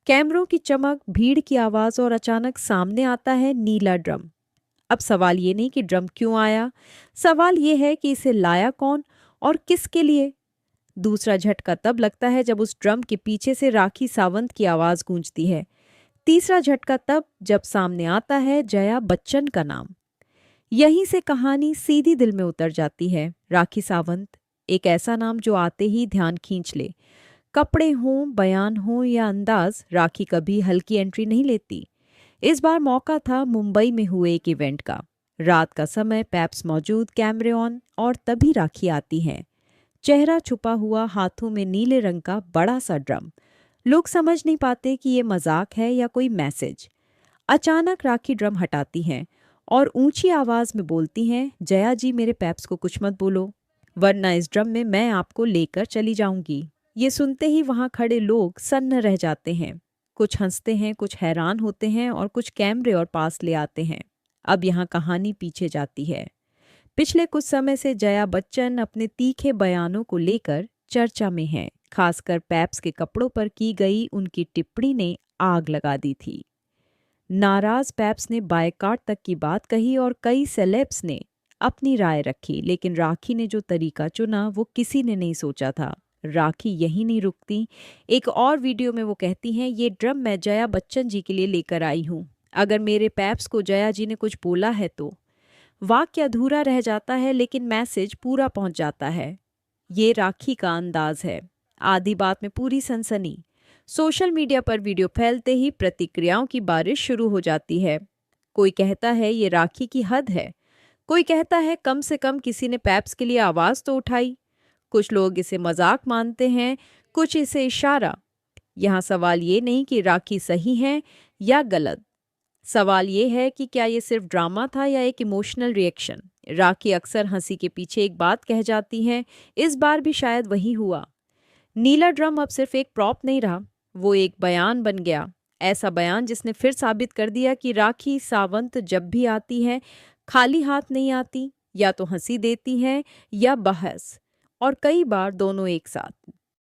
कैमरों की चमक, भीड़ की आवाज और अचानक सामने आता है नीला ड्रम। अब सवाल ये नहीं कि ड्रम क्यों आया, सवाल ये है कि इसे लाया कौन और किसके लिए। दूसरा झटका तब लगता है जब उस ड्रम के पीछे से राखी सावंत की आवाज गूंजती है। तीसरा झटका तब जब सामने आता है जया बच्चन का नाम। यहीं से कहानी सीधी दिल में उतर जाती है। राखी सावंत, एक ऐसा नाम जो आते ही ध्यान खींच ले। कपड़े हों, बयान हो या अंदाज, राखी कभी हल्की एंट्री नहीं लेती। इस बार मौका था मुंबई में हुए एक इवेंट का। रात का समय, पैप्स मौजूद, कैमरे ऑन, और तभी राखी आती हैं। चेहरा छुपा हुआ, हाथों में नीले रंग का बड़ा सा ड्रम। लोग समझ नहीं पाते कि ये मजाक है या कोई मैसेज। अचानक राखी ड्रम हटाती हैं और ऊंची आवाज में बोलती हैं, जया जी मेरे पैप्स को कुछ मत बोलो, वरना इस ड्रम में मैं आपको लेकर चली जाऊंगी। ये सुनते ही वहां खड़े लोग सन्न रह जाते हैं। कुछ हंसते हैं, कुछ हैरान होते हैं और कुछ कैमरे और पास ले आते हैं। अब यहाँ कहानी पीछे जाती है। पिछले कुछ समय से जया बच्चन अपने तीखे बयानों को लेकर चर्चा में हैं। खासकर पैप्स के कपड़ों पर की गई उनकी टिप्पणी ने आग लगा दी थी। नाराज पैप्स ने बायकॉट तक की बात कही और कई सेलेब्स ने अपनी राय रखी, लेकिन राखी ने जो तरीका चुना वो किसी ने नहीं सोचा था। राखी यही नहीं रुकती। एक और वीडियो में वो कहती हैं, ये ड्रम मैं जया बच्चन जी के लिए लेकर आई हूँ। अगर मेरे पैप्स को जया जी ने कुछ बोला है तो। वाक्य अधूरा रह जाता है लेकिन मैसेज पूरा पहुंच जाता है। ये राखी का अंदाज है। आधी बात में पूरी सनसनी। सोशल मीडिया पर वीडियो फैलते ही प्रतिक्रियाओं की बारिश शुरू हो जाती है। कोई कहता है ये राखी की हद है, कोई कहता है कम से कम किसी ने पैप्स के लिए आवाज तो उठाई। कुछ लोग इसे मजाक मानते हैं, कुछ इसे इशारा। यहाँ सवाल ये नहीं कि राखी सही है या गलत, सवाल ये है कि क्या ये सिर्फ ड्रामा था या एक इमोशनल रिएक्शन। राखी अक्सर हंसी के पीछे एक बात कह जाती हैं, इस बार भी शायद वही हुआ। नीला ड्रम अब सिर्फ एक प्रॉप नहीं रहा, वो एक बयान बन गया। ऐसा बयान जिसने फिर साबित कर दिया कि राखी सावंत जब भी आती है खाली हाथ नहीं आती, या तो हंसी देती हैं या बहस, और कई बार दोनों एक साथ।